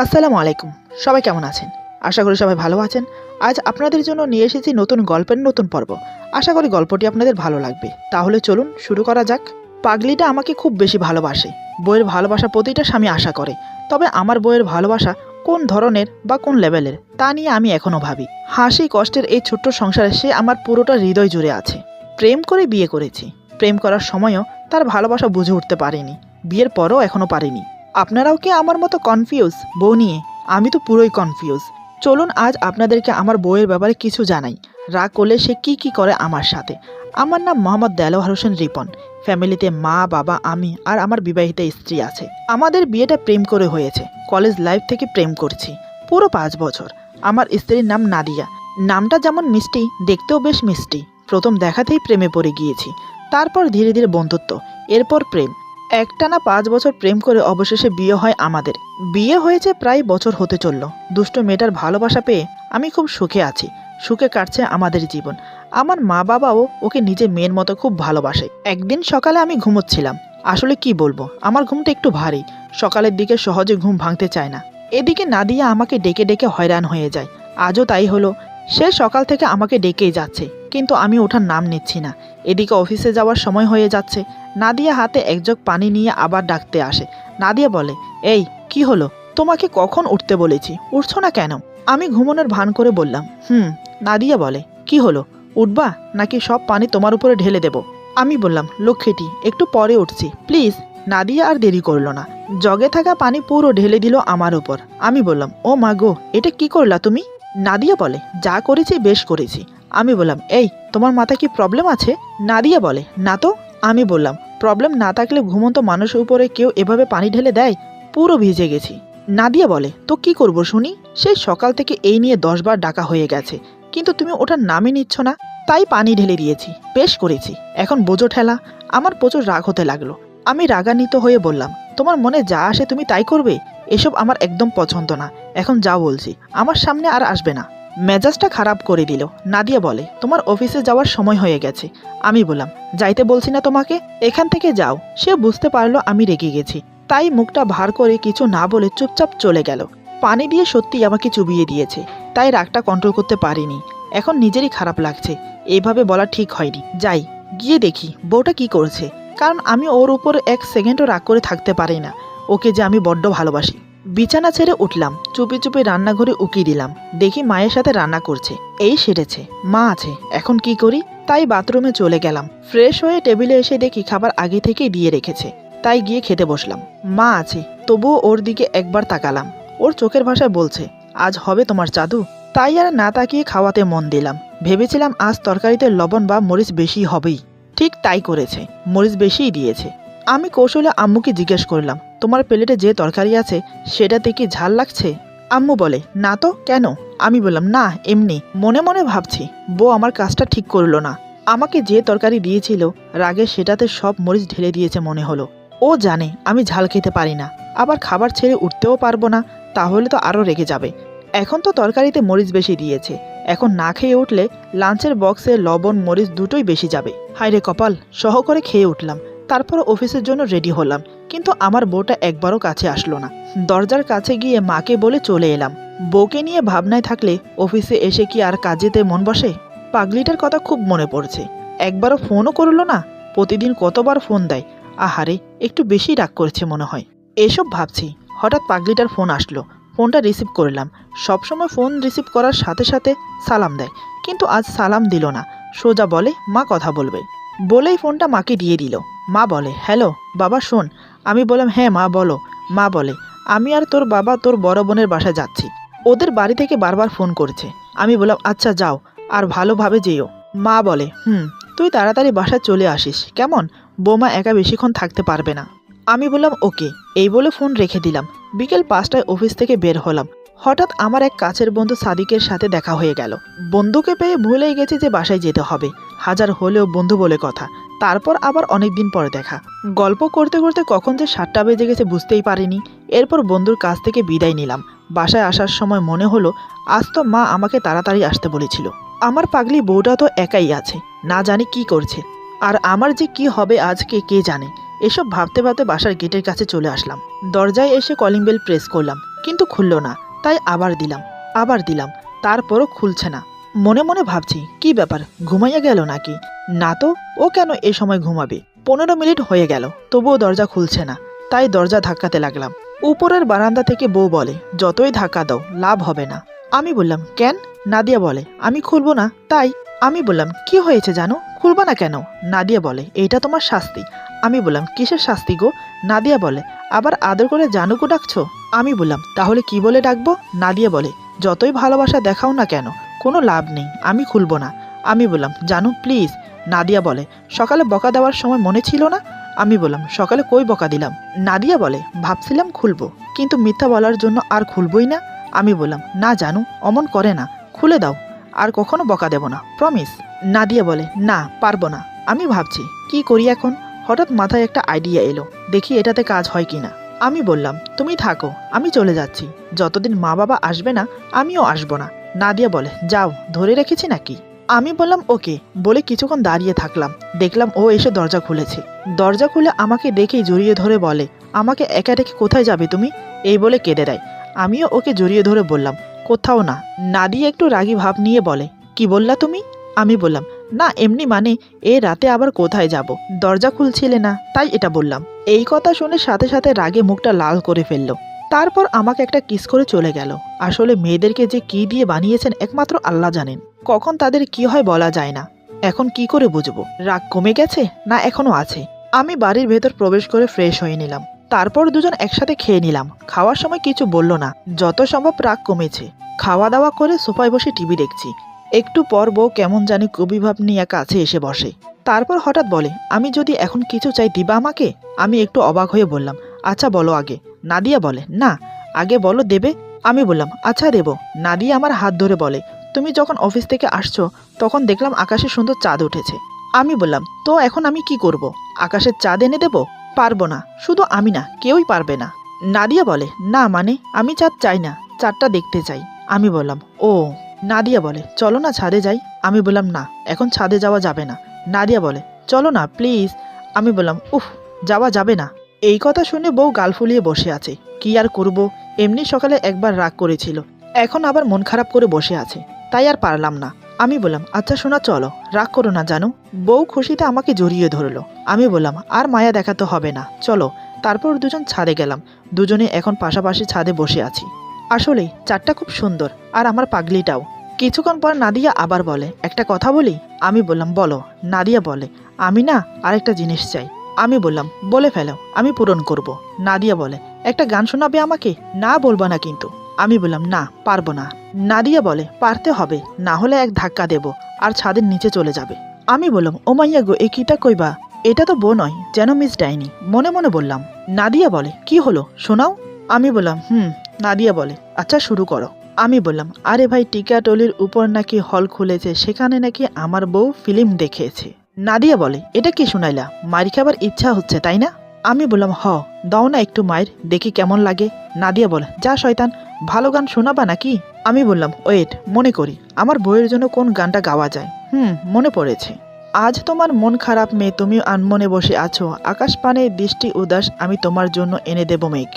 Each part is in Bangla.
আসসালামু আলাইকুম। সবাই কেমন আছেন? আশা করি সবাই ভালো আছেন। আজ আপনাদের জন্য নিয়ে এসেছি নতুন গল্পের নতুন পর্ব। আশা করি গল্পটি আপনাদের ভালো লাগবে। তাহলে চলুন শুরু করা যাক। পাগলিটা আমাকে খুব বেশি ভালোবাসে। বইয়ের ভালোবাসা প্রতিটা স্বামী আশা করে। তবে আমার বইয়ের ভালোবাসা কোন ধরনের বা কোন লেভেলের তা নিয়ে আমি এখনও ভাবি। হাসি কষ্টের এই ছোট্ট সংসারে সে আমার পুরোটা হৃদয় জুড়ে আছে। প্রেম করে বিয়ে করেছি। প্রেম করার সময়ও তার ভালোবাসা বুঝে উঠতে পারিনি। বিয়ের পরও এখনও পারিনি। আপনারাও কি আমার মতো কনফিউজ বউ নিয়ে? আমি তো পুরোই কনফিউজ। চলুন আজ আপনাদেরকে আমার বউয়ের ব্যাপারে কিছু জানাই। রাগ করলে সে কি করে আমার সাথে। আমার নাম মোহাম্মদ দেলোয়ার হোসেন রিপন। ফ্যামিলিতে মা বাবা আমি আর আমার বিবাহিত স্ত্রী আছে। আমাদের বিয়েটা প্রেম করে হয়েছে। কলেজ লাইফ থেকে প্রেম করছি পুরো 5 বছর। আমার স্ত্রীর নাম নাদিয়া। নামটা যেমন মিষ্টি, দেখতেও বেশ মিষ্টি। প্রথম দেখাতেই প্রেমে পড়ে গিয়েছি। তারপর ধীরে ধীরে বন্ধুত্ব, এরপর প্রেম। একটানা 5 বছর প্রেম করে অবশেষে বিয়ে হয় আমাদের। বিয়ে হয়েছে প্রায় বছর হতে চলল। দুষ্ট মেয়েটার ভালোবাসা পেয়ে আমি খুব সুখে আছি। সুখে কাটছে আমাদের জীবন। আমার মা বাবাও ওকে নিজের মেয়ের মতো খুব ভালোবাসে। একদিন সকালে আমি ঘুমোচ্ছিলাম। আসলে কি বলবো, আমার ঘুমটা একটু ভারী। সকালের দিকে সহজে ঘুম ভাঙতে চায় না। এদিকে নাদিয়া আমাকে ডেকে ডেকে হয়রান হয়ে যায়। আজও তাই হলো। সে সকাল থেকে আমাকে ডেকেই যাচ্ছে, কিন্তু আমি ওঠার নাম নিচ্ছি না। এদিকে অফিসে যাওয়ার সময় হয়ে যাচ্ছে। নাদিয়া হাতে এক জগ পানি নিয়ে আবার ডাকতে আসে। নাদিয়া বলে, এই কি হলো? তোমাকে কখন উঠতে বলেছি, উঠছো না কেন? আমি ঘুমানোর ভান করে বললাম, নাদিয়া বলে, কি হলো, উঠবা নাকি সব পানি তোমার উপরে ঢেলে দেব? আমি বললাম, লক্ষ্মীটি একটু পরে উঠছি প্লিজ। নাদিয়া আর দেরি করলো না। জগে থাকা পানি পুরো ঢেলে দিল আমার উপর। আমি বললাম, ও মা গো, এটা কি করলা তুমি? নাদিয়া বলে, যা করেছি বেশ করেছি। আমি বললাম, এই তোমার মাথায় কি প্রবলেম আছে? নাদিয়া বলে, না তো। আমি বললাম, প্রবলেম না থাকলে ঘুমন্ত মানুষের উপরে কেউ এভাবে পানি ঢেলে দেয়? পুরো ভিজে গেছি। নাদিয়া বলে, তো কি করব শুনি? সেই সকাল থেকে এই নিয়ে 10 বার ডাকা হয়ে গেছে, কিন্তু তুমি ওটার নামই নিচ্ছ না। তাই পানি ঢেলে দিয়েছি, বেশ করেছি। এখন বোঝো ঠেলা। আমার প্রচুর রাগ হতে লাগলো। আমি রাগান্বিত হয়ে বললাম, তোমার মনে যা আসে তুমি তাই করবে। এসব আমার একদম পছন্দ না। এখন যা বলছি, আমার সামনে আর আসবে না। মেজাজটা খারাপ করে দিল। নাদিয়া বলে, তোমার অফিসে যাওয়ার সময় হয়ে গেছে। আমি বললাম, যাইতে বলছি না তোমাকে, এখান থেকে যাও। সে বুঝতে পারলো আমি রেগে গেছি। তাই মুখটা ভার করে কিছু না বলে চুপচাপ চলে গেল। পানি দিয়ে সত্যি আমাকে চুবিয়ে দিয়েছে। তাই রাগটা কন্ট্রোল করতে পারিনি। এখন নিজেরই খারাপ লাগছে। এইভাবে বলা ঠিক হয়নি। যাই, গিয়ে দেখি বউটা কি করছে। কারণ আমি ওর উপর 1 সেকেন্ডও রাগ করে থাকতে পারি না। ওকে যে আমি বড্ড ভালোবাসি। বিছানা ছেড়ে উঠলাম। চুপি চুপি রান্নাঘরে উকি দিলাম। দেখি মায়ের সাথে রান্না করছে। এই সেরেছে, মা আছে। এখন কি করি? তাই বাথরুমে চলে গেলাম। ফ্রেশ হয়ে টেবিলে এসে দেখি খাবার আগে থেকেই দিয়ে রেখেছে। তাই গিয়ে খেতে বসলাম। মা আছে, তবুও ওর দিকে একবার তাকালাম। ওর চোখের ভাষায় বলছে, আজ হবে তোমার জাদু। তাই আর না তাকিয়ে খাওয়াতে মন দিলাম। ভেবেছিলাম আজ তরকারিতে লবণ বা মরিচ বেশি হবেই। ঠিক তাই করেছে, মরিচ বেশিই দিয়েছে। আমি কৌশলে আম্মুকে জিজ্ঞেস করলাম, তোমার প্লেটে যে তরকারি আছে সেটাতে কি ঝাল লাগছে? আম্মু বলে, না তো, কেন? আমি বললাম, না এমনি। মনে মনে ভাবছি, বউ আমার কাজটা ঠিক করলো না। আমাকে যে তরকারি দিয়েছিল রাগে সেটাতে সব মরিচ ঢেলে দিয়েছে মনে হলো। ও জানে আমি ঝাল খেতে পারি না, আবার খাবার ছেড়ে উঠতেও পারবো না। তাহলে তো আরও রেগে যাবে। এখন তো তরকারিতে মরিচ বেশি দিয়েছে। এখন না খেয়ে উঠলে লাঞ্চের বক্সে লবণ মরিচ দুটোই বেশি যাবে। হায়রে কপাল, সহ করে খেয়ে উঠলাম। তারপর অফিসের জন্য রেডি হলাম। কিন্তু আমার বউটা একবারও কাছে আসলো না। দরজার কাছে গিয়ে মাকে বলে চলে এলাম। বউকে নিয়ে ভাবনায় থাকলে অফিসে এসে কি আর কাজেতে মন বসে? পাগলিটার কথা খুব মনে পড়ছে। একবারও ফোনও করলো না। প্রতিদিন কতবার ফোন দেয়। আহারে, একটু বেশি রাগ করেছে মনে হয়। এসব ভাবছি, হঠাৎ পাগলিটার ফোন আসলো। ফোনটা রিসিভ করলাম। সবসময় ফোন রিসিভ করার সাথে সাথে সালাম দেয়, কিন্তু আজ সালাম দিল না। সোজা বলে মা কথা বলবে। বলেই ফোনটা মাকে দিয়ে দিল। মা বলে, হ্যালো বাবা শোন। আমি বললাম, হ্যাঁ মা বলো। মা বলে, আমি আর তোর বাবা তোর বড় বোনের বাসায় যাচ্ছি। ওদের বাড়ি থেকে বারবার ফোন করছে। আমি বললাম, আচ্ছা যাও, আর ভালোভাবে যেও। মা বলে, তুই তাড়াতাড়ি বাসায় চলে আসিস কেমন? বৌমা একা বেশিক্ষণ থাকতে পারবে না। আমি বললাম, ওকে। এই বলে ফোন রেখে দিলাম। বিকেল 5টায় অফিস থেকে বের হলাম। হঠাৎ আমার এক কাছের বন্ধু সাদিকের সাথে দেখা হয়ে গেল। বন্ধুকে পেয়ে ভুলেই গেছি যে বাসায় যেতে হবে। হাজার হলেও বন্ধু বলে কথা। তারপর আবার অনেক দিন পরে দেখা। গল্প করতে করতে কখন যে 7টা বেজে গেছে বুঝতেই পারিনি। এরপর বন্ধুর কাছ থেকে বিদায় নিলাম। বাসায় আসার সময় মনে হলো, আজ তো মা আমাকে তাড়াতাড়ি আসতে বলেছিল। আমার পাগলি বউটা তো একাই আছে, না জানি কি করছে। আর আমার যে কি হবে আজকে কে জানে। এসব ভাবতে ভাবতে বাসার গেটের কাছে চলে আসলাম। দরজায় এসে কলিং বেল প্রেস করলাম। কিন্তু খুলল না। তাই আবার দিলাম, তারপরও খুলছে না। মনে মনে ভাবছি কি ব্যাপার, ঘুমাইয়া গেল নাকি? না তো, ও কেন এ সময় ঘুমাবে? 15 মিনিট হয়ে গেল, তবুও দরজা খুলছে না। তাই দরজা ধাক্কাতে লাগলাম। উপরের বারান্দা থেকে বউ বলে, যতই ধাক্কা দাও লাভ হবে না। আমি বললাম, কেন? নাদিয়া বলে, আমি খুলবো না তাই। আমি বললাম, কি হয়েছে জানো, খুলবা না কেন? নাদিয়া বলে, এইটা তোমার শাস্তি। আমি বললাম, কিসের শাস্তি গো? নাদিয়া বলে, আবার আদর করে জানুকো ডাকছো? আমি বললাম, তাহলে কি বলে ডাকবো? নাদিয়া বলে, যতই ভালোবাসা দেখাও না কেন, কোনো লাভ নেই, আমি খুলবো না। আমি বললাম, জানু প্লিজ। নাদিয়া বলে, সকালে বকা দেওয়ার সময় মনে ছিল না? আমি বললাম, সকালে কই বকা দিলাম? নাদিয়া বলে, ভাবছিলাম খুলবো, কিন্তু মিথ্যা বলার জন্য আর খুলবই না। আমি বললাম, না জানু, অমন করে না, খুলে দাও, আর কখনো বকা দেব না, প্রমিস। নাদিয়া বলে, না পারবো না। আমি ভাবছি কি করি এখন। হঠাৎ মাথায় একটা আইডিয়া এলো, দেখি এটাতে কাজ হয় কিনা। আমি বললাম, তুমি থাকো, আমি চলে যাচ্ছি, যতদিন মা বাবা আসবে না আমিও আসবো না। নাদিয়া বলে, যাও, ধরে রেখেছি নাকি? আমি বললাম ওকে, বলে কিছুক্ষণ দাঁড়িয়ে থাকলাম। দেখলাম ও এসে দরজা খুলেছে। দরজা খুলে আমাকে দেখেই জড়িয়ে ধরে বলে, আমাকে একা রেখে কোথায় যাবে তুমি? এই বলে কেঁদে দেয়। আমিও ওকে জড়িয়ে ধরে বললাম, কোথাও না। নাদিয়া একটু রাগী ভাব নিয়ে বলে, কি বললা তুমি? আমি বললাম, না এমনি মানে, এ রাতে আবার কোথায় যাব, দরজা খুলছিলে না তাই এটা বললাম। এই কথা শুনে সাথে সাথে রাগে মুখটা লাল করে ফেললো। তারপর আমাকে একটা কিস করে চলে গেল। আসলে মেয়েদেরকে যে কি দিয়ে বানিয়েছেন একমাত্র আল্লাহ জানেন, কখন তাদের কি হয় বলা যায় না। এখন কি করে বুঝবো, রাগ কমে গেছে না এখনো আছে? আমি বাড়ির ভেতর প্রবেশ করে ফ্রেশ হয়ে নিলাম। তারপর দুজন একসাথে খেয়ে নিলাম। খাওয়ার সময় কিছু বলল না, যত সম্ভব রাগ কমেছে। খাওয়া দাওয়া করে সোফায় বসে টিভি দেখছি। একটু পর বউ কেমন জানি কবিভাব নিয়ে কাছে এসে বসে। তারপর হঠাৎ বলে, আমি যদি এখন কিছু চাই দিবা আমাকে? আমি একটু অবাক হয়ে বললাম, আচ্ছা বলো আগে। নাদিয়া বলে, না আগে বলো দেবে। আমি বললাম, আচ্ছা দেব। নাদিয়া আমার হাত ধরে বলে, তুমি যখন অফিস থেকে আসছো তখন দেখলাম আকাশে সুন্দর চাঁদ উঠেছে। আমি বললাম, তো এখন আমি কি করব? আকাশের চাঁদ এনে দেব? পারবো না, শুধু আমি না, কেউই পারবে না। নাদিয়া বলে, না মানে আমি চাঁদ চাই না, চাঁদটা দেখতে চাই। আমি বললাম, ও। নাদিয়া বলে, চলো না ছাদে যাই। আমি বললাম, না এখন ছাদে যাওয়া যাবে না। নাদিয়া বলে, চলো না প্লিজ। আমি বললাম, উফ, যাওয়া যাবে না। এই কথা শুনে বউ গাল ফুলিয়ে বসে আছে। কি আর করব, এমনি সকালে একবার রাগ করেছিল, এখন আবার মন খারাপ করে বসে আছে, তাই আর পারলাম না। আমি বললাম, আচ্ছা শোনা, চলো, রাগ করো না জানো। বউ খুশিতে আমাকে জড়িয়ে ধরলো। আমি বললাম, আর মায়া দেখাতে হবে না, চলো। তারপর দুজন ছাদে গেলাম। দুজনে এখন পাশাপাশি ছাদে বসে আছি। আসলেই চাঁদটা খুব সুন্দর, আর আমার পাগলিটাও। কিছুক্ষণ পর নাদিয়া আবার বলে, একটা কথা বলি? আমি বললাম, বলো। নাদিয়া বলে, আমি না আরেকটা জিনিস চাই। আমি বললাম, বলে ফেলো, আমি পূরণ করব। নাদিয়া বলে, একটা গান শোনাবে আমাকে? না বলবো না কিন্তু। আমি বললাম, না পারবো না। নাদিয়া বলে, পারতে হবে, না হলে এক ধাক্কা দেব আর ছাদের নিচে চলে যাবে। আমি বললাম, ও মাইয়া গো, এ কিটা কইবা? এটা তো বউ নয়, যেন মিস ডাইনি। মনে মনে বললাম। নাদিয়া বলে, কি হলো শোনাও। আমি বললাম, নাদিয়া বলে, আচ্ছা শুরু করো। আমি বললাম, আরে ভাই, টিকাটলির উপর নাকি হল খুলেছে, সেখানে নাকি আমার বউ ফিল্ম দেখেছে। নাদিয়া বলে, এটা কি শুনাইলা, মারি খাবার ইচ্ছা হচ্ছে তাই না? আমি বললাম, দাও না একটু মায়ের, দেখি কেমন লাগে। নাদিয়া বলে, যা শয়তান, ভালো গান শোনাবা নাকি? আমি বললাম, ওয়েট, মনে করি আমার বউয়ের জন্য কোন গানটা গাওয়া যায়। মনে পড়েছে। আজ তোমার মন খারাপ মেয়ে, তুমি আনমনে বসে আছো, আকাশ পানে দৃষ্টি উদাস, আমি তোমার জন্য এনে দেব মেঘ।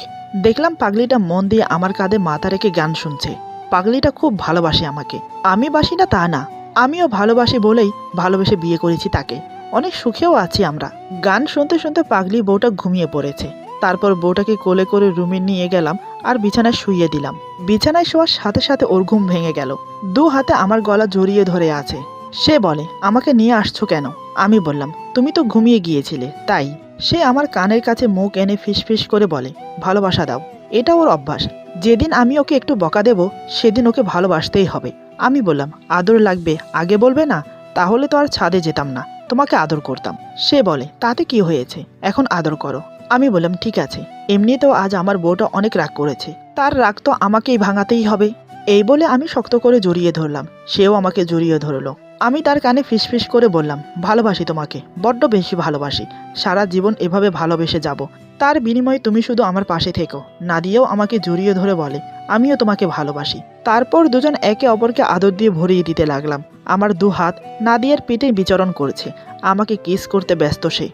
দেখলাম পাগলিটা মন দিয়ে আমার কাঁধে মাথা রেখে গান শুনছে। পাগলিটা খুব ভালোবাসে আমাকে, আমি বাসি না তা না, আমিও ভালোবাসি বলেই ভালোবেসে বিয়ে করেছি তাকে। অনেক সুখেও আছি আমরা। গান শুনতে শুনতে পাগলি বউটা ঘুমিয়ে পড়েছে। তারপর বউটাকে কোলে করে রুমে নিয়ে গেলাম আর বিছানায় শুইয়ে দিলাম। বিছানায় শোয়ার সাথে সাথে ওর ঘুম ভেঙে গেল। দু হাতে আমার গলা জড়িয়ে ধরে আছে। সে বলে, আমাকে নিয়ে আসছো কেন? আমি বললাম, তুমি তো ঘুমিয়ে গিয়েছিলে তাই। সে আমার কানের কাছে মুখ এনে ফিসফিস করে বলে, ভালোবাসা দাও। এটা ওর অভ্যাস, যেদিন আমি ওকে একটু বকা দেব সেদিন ওকে ভালোবাসতেই হবে। আমি বললাম, আদর লাগবে আগে বলবে না, তাহলে তো আর ছাদে যেতাম না, তোমাকে আদর করতাম। সে বলে, তাতে কি হয়েছে, এখন আদর করো। আমি বললাম, ঠিক আছে। এমনিতেও আজ আমার বউটা অনেক রাগ করেছে, তার রাগ তো আমাকেই ভাঙাতেই হবে। এই বলে আমি শক্ত করে জড়িয়ে ধরলাম, সেও আমাকে জড়িয়ে ধরলো। আমি তার কানে ফিসফিস করে বললাম, ভালোবাসি তোমাকে, বড্ড বেশি ভালোবাসি, সারা জীবন এভাবে ভালোবেসে যাব, তার বিনিময়ে তুমি শুধু আমার পাশে থেকো। নাদিয়াও আমাকে জড়িয়ে ধরে বলে, আমিও তোমাকে ভালোবাসি। তারপর দুজন একে অপরকে আদর দিয়ে ভরিয়ে দিতে লাগলাম। আমার দু হাত নাদিয়ার পেটে বিচরণ করছে, আমাকে কিস করতে ব্যস্ত সে।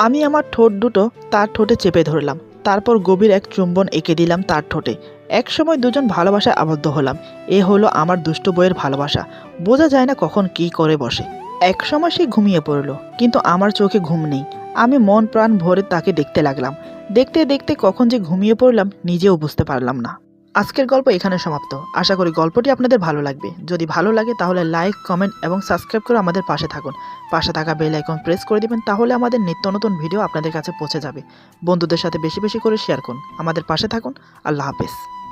আমি আমার ঠোঁট দুটো তার ঠোঁটে চেপে ধরলাম, তারপর গভীর এক চুম্বন এঁকে দিলাম তার ঠোঁটে। একসময় দুজন ভালোবাসায় আবদ্ধ হলাম। এ হলো আমার দুষ্ট বইয়ের ভালোবাসা। বোঝা যায় না কখন কি করে বসে। একসময় সে ঘুমিয়ে পড়ল, কিন্তু আমার চোখে ঘুম নেই। আমি মন প্রাণ ভরে তাকে দেখতে লাগলাম। দেখতে দেখতে কখন যে ঘুমিয়ে পড়লাম নিজেও বুঝতে পারলাম না। আজকের গল্প এখানে সমাপ্ত। আশা করি গল্পটি আপনাদের ভালো লাগবে। যদি ভালো লাগে তাহলে লাইক, কমেন্ট এবং সাবস্ক্রাইব করে আমাদের পাশে থাকুন। পাশে থাকা বেল আইকন প্রেস করে দিবেন, তাহলে আমাদের নিত্য নতুন ভিডিও আপনাদের কাছে পৌঁছে যাবে। বন্ধুদের সাথে বেশি বেশি করে শেয়ার করুন। আমাদের পাশে থাকুন। আল্লাহ হাফেজ।